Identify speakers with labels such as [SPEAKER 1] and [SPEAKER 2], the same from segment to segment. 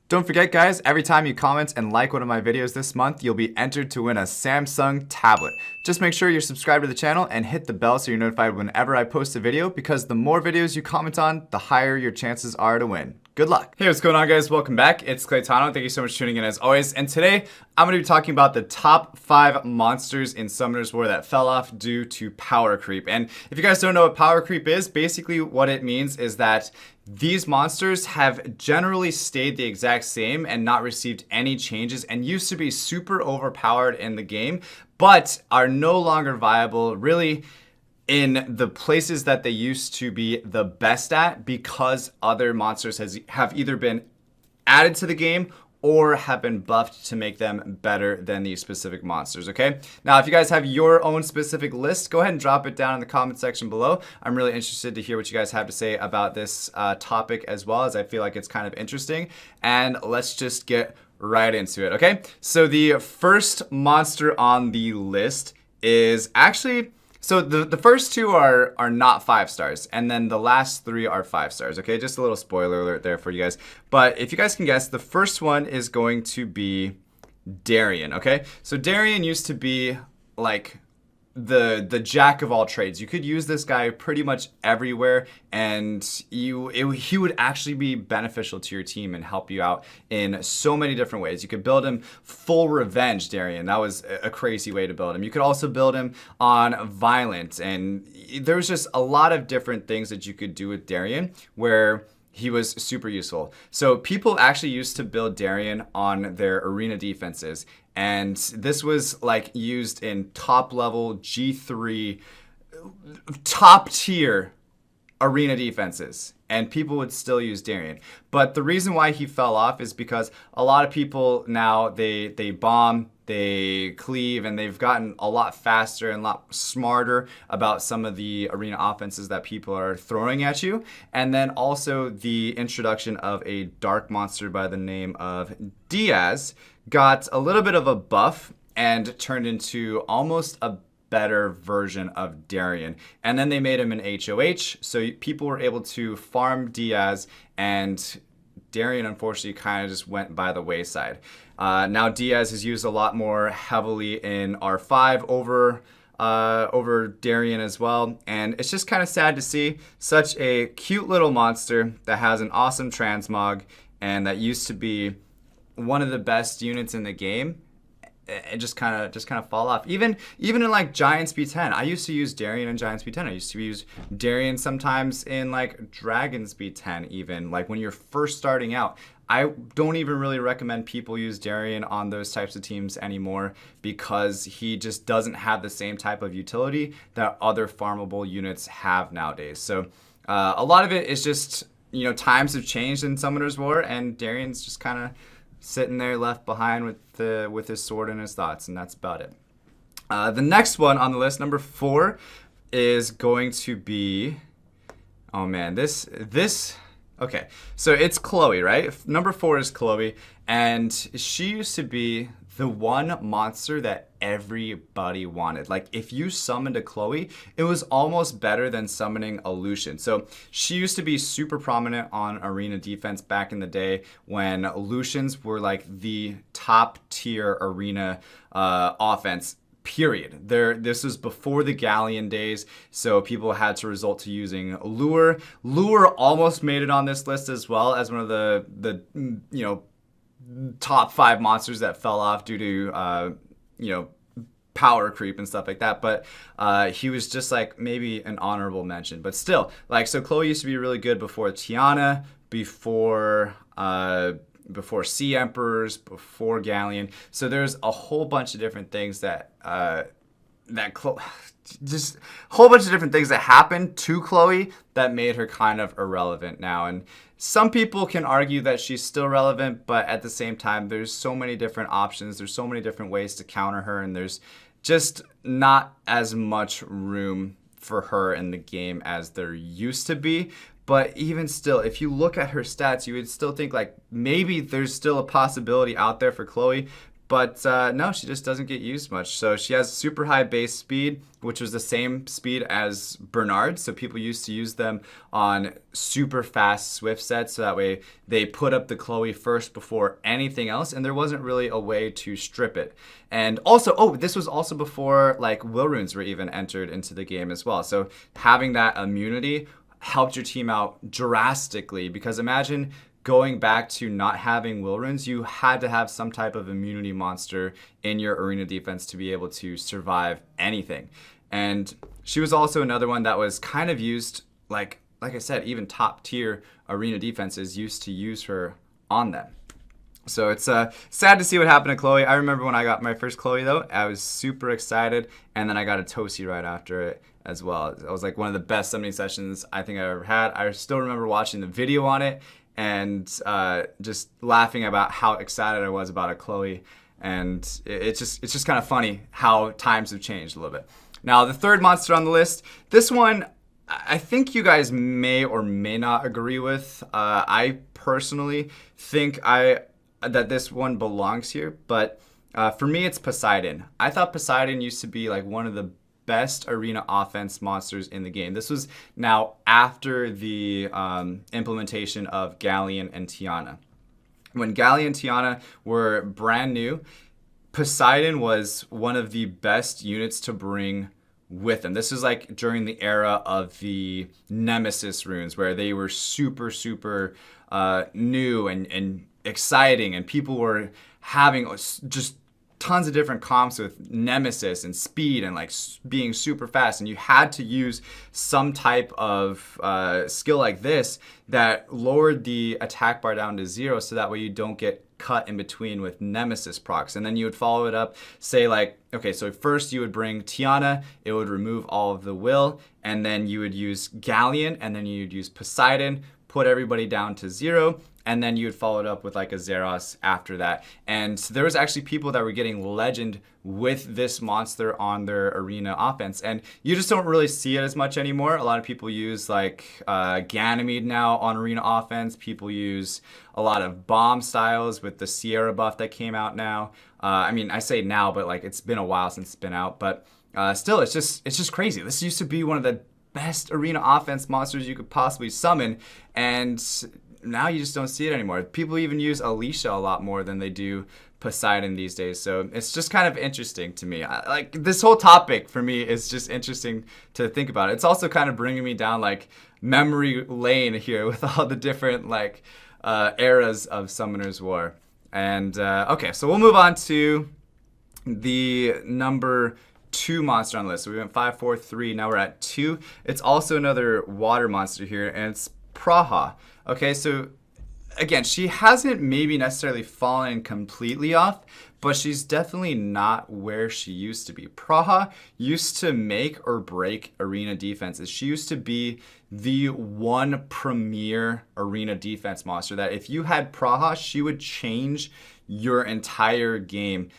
[SPEAKER 1] Don't forget, guys, every time you comment and like one of my videos this month, you'll be entered to win a Samsung tablet. Just make sure you're subscribed to the channel and hit the bell so you're notified whenever I post a video, because the more videos you comment on, the higher your chances are to win. Good luck. Hey, what's going on, guys? Welcome back. It's Claytano. Thank you so much for tuning in as always. And today, I'm going to be talking about the top 5 monsters in Summoner's War that fell off due to power creep. And if you guys don't know what power creep is, basically what it means is that these monsters have generally stayed the exact same and not received any changes and used to be super overpowered in the game, but are no longer viable really in the places that they used to be the best at, because other monsters have either been added to the game or have been buffed to make them better than these specific monsters, okay? Now, if you guys have your own specific list, go ahead and drop it down in the comment section below. I'm really interested to hear what you guys have to say about this topic, as well, as I feel like it's kind of interesting. And let's just get right into it, okay? So the first monster on the list is actually... So the first 2 are not 5 stars, and then the last 3 are 5 stars, okay? Just a little spoiler alert there for you guys. But if you guys can guess, the first one is going to be Darien, okay? So Darien used to be like the jack of all trades. You could use this guy pretty much everywhere, and he would actually be beneficial to your team and help you out in so many different ways. You could build him full revenge Darien. That was a crazy way to build him. You could also build him on violent, and there was just a lot of different things that you could do with Darien where he was super useful. So people actually used to build Darien on their arena defenses, and this was like used in top level G3, top tier arena defenses, and people would still use Darien. But the reason why he fell off is because a lot of people now, they bomb, they cleave, and they've gotten a lot faster and a lot smarter about some of the arena offenses that people are throwing at you. And then also the introduction of a dark monster by the name of Diaz got a little bit of a buff and turned into almost a better version of Darien. And then they made him an HOH, so people were able to farm Diaz, and Darien unfortunately kind of just went by the wayside. Now Diaz is used a lot more heavily in R5 over Darien as well, and it's just kind of sad to see such a cute little monster that has an awesome transmog and that used to be one of the best units in the game, it just kind of fall off. Even in like Giants B10, I used to use Darien in Giants B10. I used to use Darien sometimes in like Dragons B10, even like when you're first starting out. I don't even really recommend people use Darien on those types of teams anymore, because he just doesn't have the same type of utility that other farmable units have nowadays. So a lot of it is just, you know, times have changed in Summoner's War, and Darien's just kind of sitting there left behind with his sword and his thoughts, and that's about it. The next one on the list, number 4, is going to be, oh man, this okay, so it's Chloe, right? Number 4 is Chloe, and she used to be the one monster that everybody wanted. Like, if you summoned a Chloe, it was almost better than summoning a Lucian. So she used to be super prominent on arena defense back in the day when Lucians were like the top tier arena offense, period. This was before the Galleon days, so people had to resort to using Lure. Lure almost made it on this list as well as one of the you know, top 5 monsters that fell off due to you know, power creep and stuff like that, but he was just like maybe an honorable mention. But still, like, so Chloe used to be really good before Tiana, before Sea Emperors, before Galleon. So there's a whole bunch of different things that just a whole bunch of different things that happened to Chloe that made her kind of irrelevant now. And some people can argue that she's still relevant, but at the same time, there's so many different options. There's so many different ways to counter her, and there's just not as much room for her in the game as there used to be. But even still, if you look at her stats, you would still think like maybe there's still a possibility out there for Chloe. But no, she just doesn't get used much. So she has super high base speed, which was the same speed as Bernard. So people used to use them on super fast Swift sets. So that way they put up the Chloe first before anything else. And there wasn't really a way to strip it. And also, oh, this was also before like will runes were even entered into the game as well. So having that immunity helped your team out drastically, because imagine going back to not having will runes, you had to have some type of immunity monster in your arena defense to be able to survive anything. And she was also another one that was kind of used, like I said, even top tier arena defenses used to use her on them. So it's sad to see what happened to Chloe. I remember when I got my first Chloe though, I was super excited, and then I got a Tosi right after it as well. It was like one of the best summoning sessions I think I ever had. I still remember watching the video on it and just laughing about how excited I was about a Chloe. And it's just kind of funny how times have changed a little bit. Now the third monster on the list, this one I think you guys may or may not agree with. I personally think that this one belongs here, but for me it's Poseidon. I thought Poseidon used to be like one of the best arena offense monsters in the game. This was now after the implementation of Galleon and Tiana. When Galleon and Tiana were brand new, Poseidon was one of the best units to bring with them. This is like during the era of the Nemesis runes, where they were super new and exciting, and people were having just tons of different comps with Nemesis and speed and like being super fast, and you had to use some type of skill like this that lowered the attack bar down to 0, so that way you don't get cut in between with Nemesis procs. And then you would follow it up, say like, okay, so first you would bring Tiana, it would remove all of the will, and then you would use Galleon, and then you'd use Poseidon, put everybody down to 0, and then you would follow it up with like a Zeros after that. And there was actually people that were getting legend with this monster on their arena offense, and you just don't really see it as much anymore. A lot of people use like Ganymede now on arena offense. People use a lot of bomb styles with the Sierra buff that came out now. I mean, I say now, but like it's been a while since it's been out, but still, it's just crazy. This used to be one of the best arena offense monsters you could possibly summon, and now you just don't see it anymore. People even use Alicia a lot more than they do Poseidon these days. So it's just kind of interesting to me. Like this whole topic for me is just interesting to think about. It's also kind of bringing me down like memory lane here with all the different like eras of Summoner's War. And okay, so we'll move on to the number 2 monster on the list. So we went 5, 4, 3. Now we're at 2. It's also another water monster here, and it's Praha. Okay, so again, she hasn't maybe necessarily fallen completely off, but she's definitely not where she used to be. Praha used to make or break arena defenses. She used to be the one premier arena defense monster that if you had Praha, she would change your entire game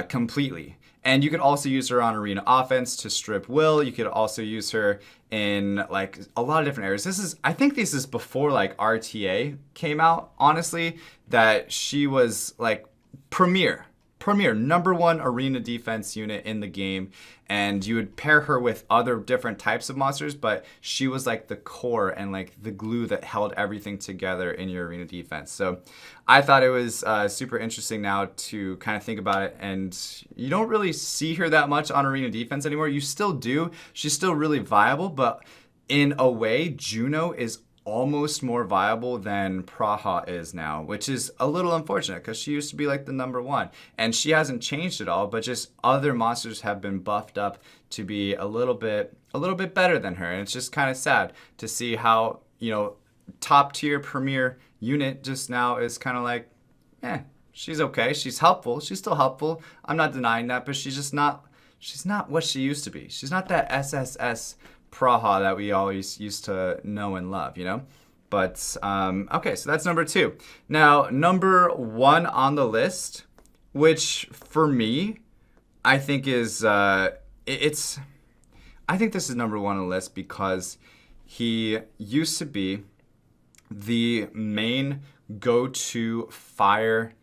[SPEAKER 1] completely. And you could also use her on arena offense to strip will. You could also use her in like a lot of different areas. I think this is before like RTA came out, honestly, that she was like premier number 1 arena defense unit in the game. And you would pair her with other different types of monsters, but she was like the core and like the glue that held everything together in your arena defense. So I thought it was super interesting now to kind of think about it. And you don't really see her that much on arena defense anymore. You still do. She's still really viable, but in a way, Juno is almost more viable than Praha is now, which is a little unfortunate because she used to be like the number 1, and she hasn't changed at all, but just other monsters have been buffed up to be a little bit better than her. And it's just kind of sad to see how, you know, top tier premier unit just now is kind of like, she's okay, she's helpful, she's still helpful, I'm not denying that, but she's not what she used to be. She's not that SSS Praha that we always used to know and love, you know? But, okay, so that's number 2. Now, number 1 on the list, which for me, I think is, I think this is number 1 on the list because he used to be the main go-to fire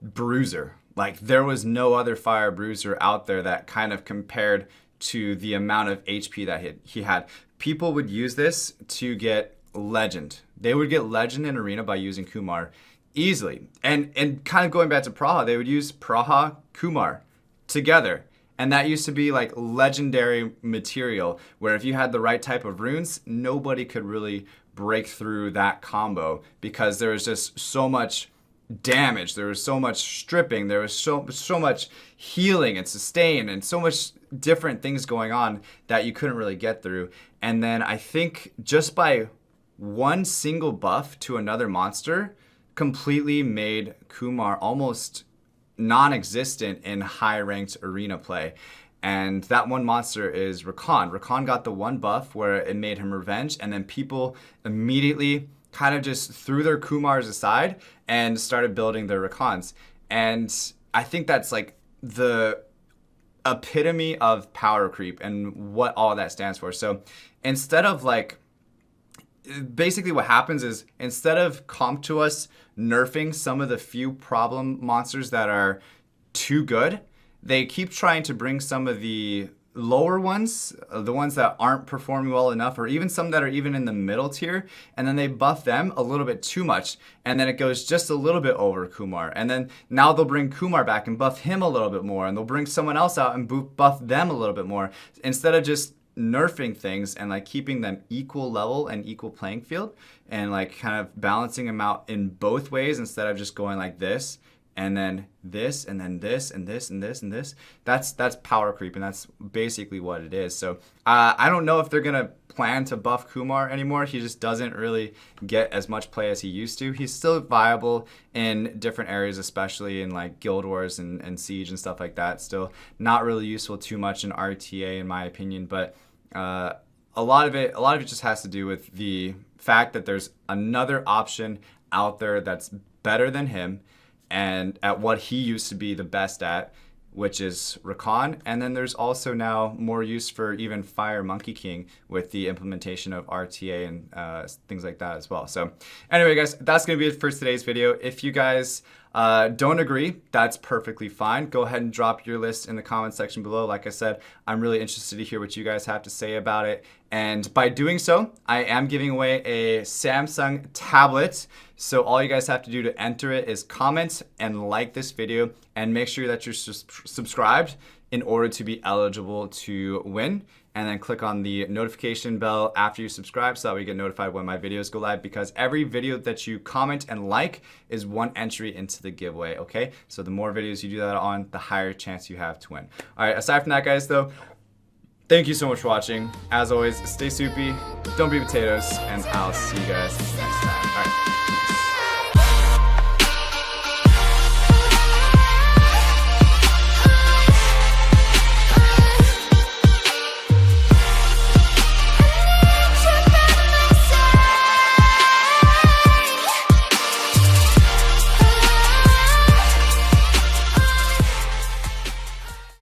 [SPEAKER 1] bruiser Like there was no other fire bruiser out there that kind of compared to the amount of HP that he had. People would use this to get legend. They would get legend in arena by using Kumar easily. And kind of going back to Praha, they would use Praha, Kumar together. And that used to be like legendary material where if you had the right type of runes, nobody could really break through that combo because there was just so much damage, there was so much stripping, there was so much healing and sustain and so much different things going on that you couldn't really get through. And then I think just by one single buff to another monster completely made Kumar almost non-existent in high-ranked arena play. And that one monster is Rakan. Rakan got the one buff where it made him revenge, and then people immediately kind of just threw their Kumars aside and started building their Rakans. And I think that's like the epitome of power creep and what all that stands for. So instead of like, basically what happens is instead of Comptuous nerfing some of the few problem monsters that are too good, they keep trying to bring some of the lower ones, the ones that aren't performing well enough, or even some that are even in the middle tier, and then they buff them a little bit too much, and then it goes just a little bit over Kumar. And then now they'll bring Kumar back and buff him a little bit more, and they'll bring someone else out and buff them a little bit more, instead of just nerfing things and like keeping them equal level and equal playing field and like kind of balancing them out in both ways instead of just going like this and then this and then this and this and this and this. That's power creep, and that's basically what it is. So I don't know if they're gonna plan to buff Kumar anymore. He just doesn't really get as much play as he used to. He's still viable in different areas, especially in like Guild Wars and Siege and stuff like that. Still not really useful too much in RTA in my opinion, but a lot of it just has to do with the fact that there's another option out there that's better than him and at what he used to be the best at, which is Rakan. And then there's also now more use for even Fire Monkey King with the implementation of RTA and things like that as well. So anyway, guys, that's going to be it for today's video. If you guys don't agree, that's perfectly fine. Go ahead and drop your list in the comment section below. Like I said, I'm really interested to hear what you guys have to say about it. And by doing so, I am giving away a Samsung tablet. So all you guys have to do to enter it is comment and like this video and make sure that you're subscribed in order to be eligible to win. And then click on the notification bell after you subscribe so that we get notified when my videos go live, because every video that you comment and like is one entry into the giveaway, okay? So the more videos you do that on, the higher chance you have to win. All right, aside from that, guys, though, thank you so much for watching. As always, stay soupy, don't be potatoes, and I'll see you guys next time. All right.